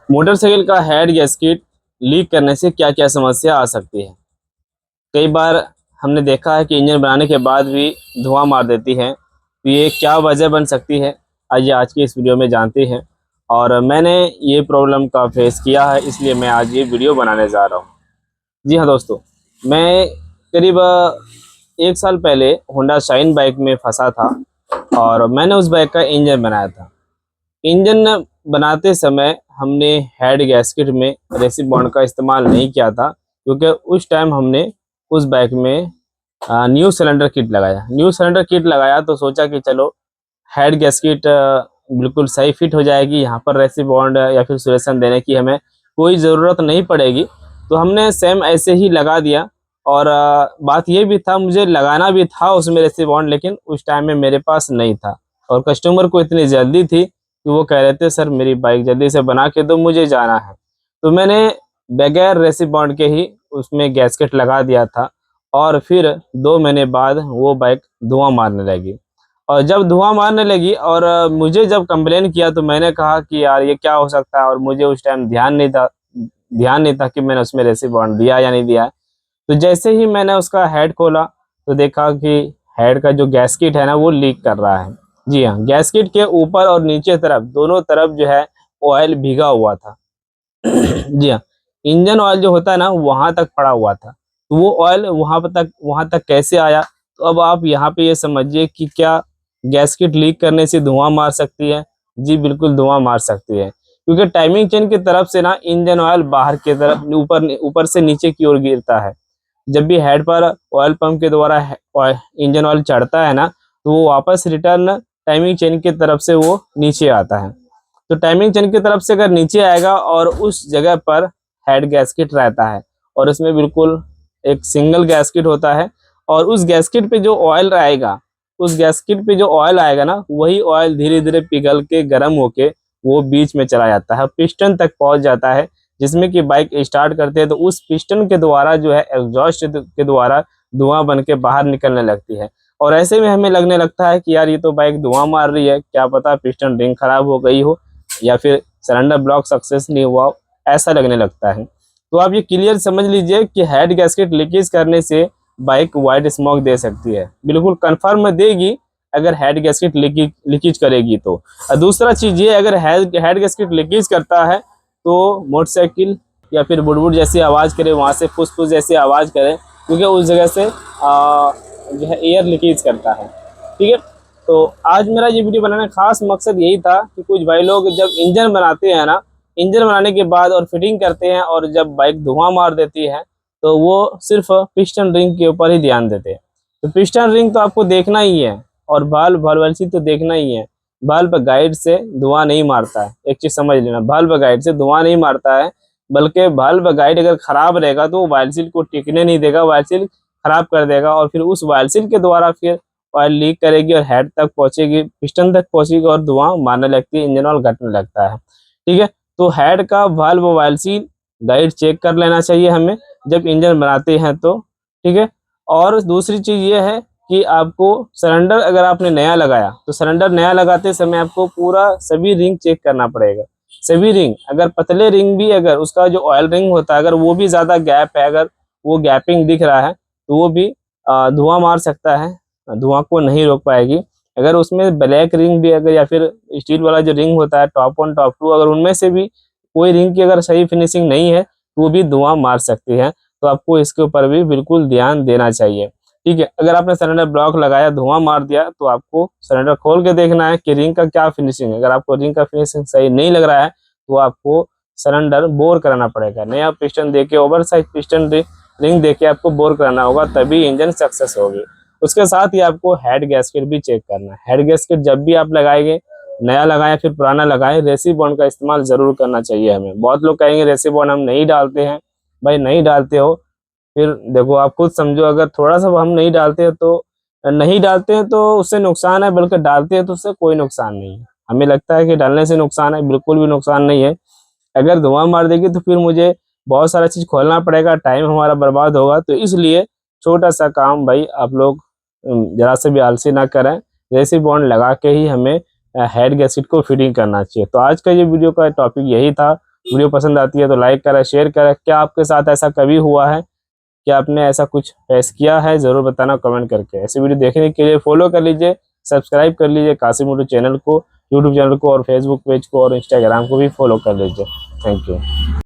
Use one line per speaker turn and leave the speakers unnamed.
Motorcycle का head gasket leak करने से क्या क्या समस्या आ सकती है। कई बार हमने देखा है कि इंजन बनाने के बाद भी धुआं मार देती है, तो ये क्या वजह बन सकती है, आइए आज की इस वीडियो में जानते हैं। और मैंने ये प्रॉब्लम का फेस किया है, इसलिए मैं आज ये वीडियो बनाने जा रहा हूँ। जी हाँ दोस्तों, मैं करीब 1 साल पहले होंडा शाइन बाइक में फंसा था और मैंने उस बाइक का इंजन बनाया था। इंजन बनाते समय हमने हेड गैस्केट में रेसिप बॉन्ड का इस्तेमाल नहीं किया था, क्योंकि उस टाइम हमने उस बाइक में न्यू सिलेंडर किट लगाया। न्यू सिलेंडर किट लगाया तो सोचा कि चलो हेड गैस्केट बिल्कुल सही फिट हो जाएगी, यहाँ पर रेसिप बॉन्ड या फिर सुलेशन देने की हमें कोई ज़रूरत नहीं पड़ेगी। तो हमने सेम ऐसे ही लगा दिया। और बात ये भी था, मुझे लगाना भी था उसमें रेसिप बॉन्ड, लेकिन उस टाइम में मेरे पास नहीं था। और कस्टमर को इतनी जल्दी थी कि वो कह रहे थे सर मेरी बाइक जल्दी से बना के दो, मुझे जाना है। तो मैंने बगैर रेसिप बॉन्ड के ही उसमें गैस्केट लगा दिया था और फिर 2 महीने बाद वो बाइक धुआं मारने लगी। और जब धुआं मारने लगी और मुझे जब कंप्लेन किया तो मैंने कहा कि यार ये क्या हो सकता है, और मुझे उस टाइम ध्यान नहीं था कि मैंने उसमें रेसिप बॉन्ड दिया या नहीं दिया। तो जैसे ही मैंने उसका हेड खोला तो देखा कि हेड का जो गैस्केट है ना वो लीक कर रहा है। जी हाँ, गैस्केट के ऊपर और नीचे तरफ दोनों तरफ जो है ऑयल भीगा हुआ था। जी हाँ, इंजन ऑयल जो होता है ना वहां तक पड़ा हुआ था। तो वो ऑयल वहां तक कैसे आया? तो अब आप यहाँ पे ये समझिए कि क्या गैस्केट लीक करने से धुआं मार सकती है? जी बिल्कुल धुआं मार सकती है, क्योंकि टाइमिंग चेन की तरफ से ना इंजन ऑयल बाहर की तरफ ऊपर ऊपर से नीचे की ओर गिरता है। जब भी हेड पर ऑयल पंप के द्वारा इंजन ऑयल चढ़ता है ना, तो वो वापस रिटर्न टाइमिंग चेन की तरफ से वो नीचे आता है। तो टाइमिंग चेन की तरफ से अगर नीचे आएगा और उस जगह पर हेड गैस्केट रहता है और उसमें बिल्कुल एक सिंगल गैस्केट होता है, और उस गैस्केट पे जो ऑयल आएगा, उस गैस्केट पे जो ऑयल आएगा ना वही ऑयल धीरे धीरे पिघल के गर्म होके वो बीच में चला जाता है, पिस्टन तक पहुंच जाता है। जिसमें कि बाइक स्टार्ट करते हैं तो उस पिस्टन के द्वारा जो है एग्जॉस्ट के द्वारा धुआं बन के बाहर निकलने लगती है। और ऐसे में हमें लगने लगता है कि यार ये तो बाइक धुआं मार रही है, क्या पता पिस्टन रिंग खराब हो गई हो या फिर सिलेंडर ब्लॉक सक्सेस नहीं हुआ हो, ऐसा लगने लगता है। तो आप ये क्लियर समझ लीजिए कि हेड गैस्केट लीकेज करने से बाइक वाइट स्मोक दे सकती है, बिल्कुल कंफर्म देगी अगर हेड गैस्केट लीकेज करेगी तो। और दूसरा चीज ये, अगर हेड गैस्केट लीकेज करता है तो मोटरसाइकिल या फिर बुड़बुड़ जैसी आवाज़ करे, वहाँ से फुस फुस जैसी आवाज़ करे, क्योंकि उस जगह से जो है एयर लीकेज करता है। ठीक है, तो आज मेरा ये वीडियो बनाने का खास मकसद यही था कि कुछ भाई लोग जब इंजन बनाते हैं ना, इंजन बनाने के बाद और फिटिंग करते हैं और जब बाइक धुआं मार देती है तो वो सिर्फ पिस्टन रिंग के ऊपर ही ध्यान देते हैं। तो पिस्टन रिंग तो आपको देखना ही है और वाल्व तो देखना ही है। बल्ब गाइड से धुआं नहीं मारता है, एक चीज समझ लेना, बल्ब गाइड से धुआं नहीं मारता है। बल्कि बल्ब गाइड अगर खराब रहेगा तो वो वाइल सील को टिकने नहीं देगा, वाइल सील खराब कर देगा और फिर उस वाइल सील के द्वारा फिर ऑयल लीक करेगी और हेड तक पहुंचेगी, पिस्टन तक पहुंचेगी और धुआं मारने लगती है, इंजन ऑयल घटने लगता है। ठीक है, तो हेड का valve while seal guide check कर लेना चाहिए हमें जब इंजन बनाते हैं तो। ठीक है, और दूसरी चीज ये है कि आपको सिलेंडर अगर आपने नया लगाया तो सिलेंडर नया लगाते समय आपको पूरा सभी रिंग चेक करना पड़ेगा। सभी रिंग, अगर पतले रिंग भी, अगर उसका जो ऑयल रिंग होता है अगर वो भी ज़्यादा गैप है, अगर वो गैपिंग दिख रहा है तो वो भी धुआं मार सकता है, धुआं को नहीं रोक पाएगी। अगर उसमें ब्लैक रिंग भी अगर या फिर स्टील वाला जो रिंग होता है टॉप 1 टॉप 2, अगर उनमें से भी कोई रिंग की अगर सही फिनिशिंग नहीं है तो वो भी धुआं मार सकती है। तो आपको इसके ऊपर भी बिल्कुल ध्यान देना चाहिए। ठीक है, अगर आपने सिलेंडर ब्लॉक लगाया धुआं मार दिया तो आपको सिलेंडर खोल के देखना है कि रिंग का क्या फिनिशिंग है। अगर आपको रिंग का फिनिशिंग सही नहीं लग रहा है तो आपको सिलेंडर बोर कराना पड़ेगा, नया पिस्टन देके, ओवर साइज पिस्टन रिंग देके आपको बोर कराना होगा, तभी इंजन सक्सेस होगी। उसके साथ ही आपको हेड गैस्केट भी चेक करना है। हेड गैस्केट जब भी आप लगाएंगे, नया लगाएं फिर पुराना लगाएं, रेसिप बॉन्ड का इस्तेमाल जरूर करना चाहिए हमें। बहुत लोग कहेंगे रेसिप बॉन्ड हम नहीं डालते हैं, भाई नहीं डालते हो फिर देखो आप खुद समझो, अगर थोड़ा सा हम नहीं डालते हैं तो उससे नुकसान है, बल्कि डालते हैं तो उससे कोई नुकसान नहीं है। हमें लगता है कि डालने से नुकसान है, बिल्कुल भी नुकसान नहीं है। अगर धुआं मार देगी तो फिर मुझे बहुत सारा चीज़ खोलना पड़ेगा, टाइम हमारा बर्बाद होगा। तो इसलिए छोटा सा काम भाई आप लोग जरा से भी आलसी ना करें, रेसिप बॉन्ड लगा के ही हमें हेड गैस्केट को फिटिंग करना चाहिए। तो आज का ये वीडियो का टॉपिक यही था। वीडियो पसंद आती है तो लाइक करें, शेयर करें। क्या आपके साथ ऐसा कभी हुआ है? क्या आपने ऐसा कुछ फेस किया है? ज़रूर बताना कमेंट करके। ऐसी वीडियो देखने के लिए फॉलो कर लीजिए, सब्सक्राइब कर लीजिए कासिम ऑटो चैनल को, यूट्यूब चैनल को, और फेसबुक पेज को और इंस्टाग्राम को भी फॉलो कर लीजिए। Thank you.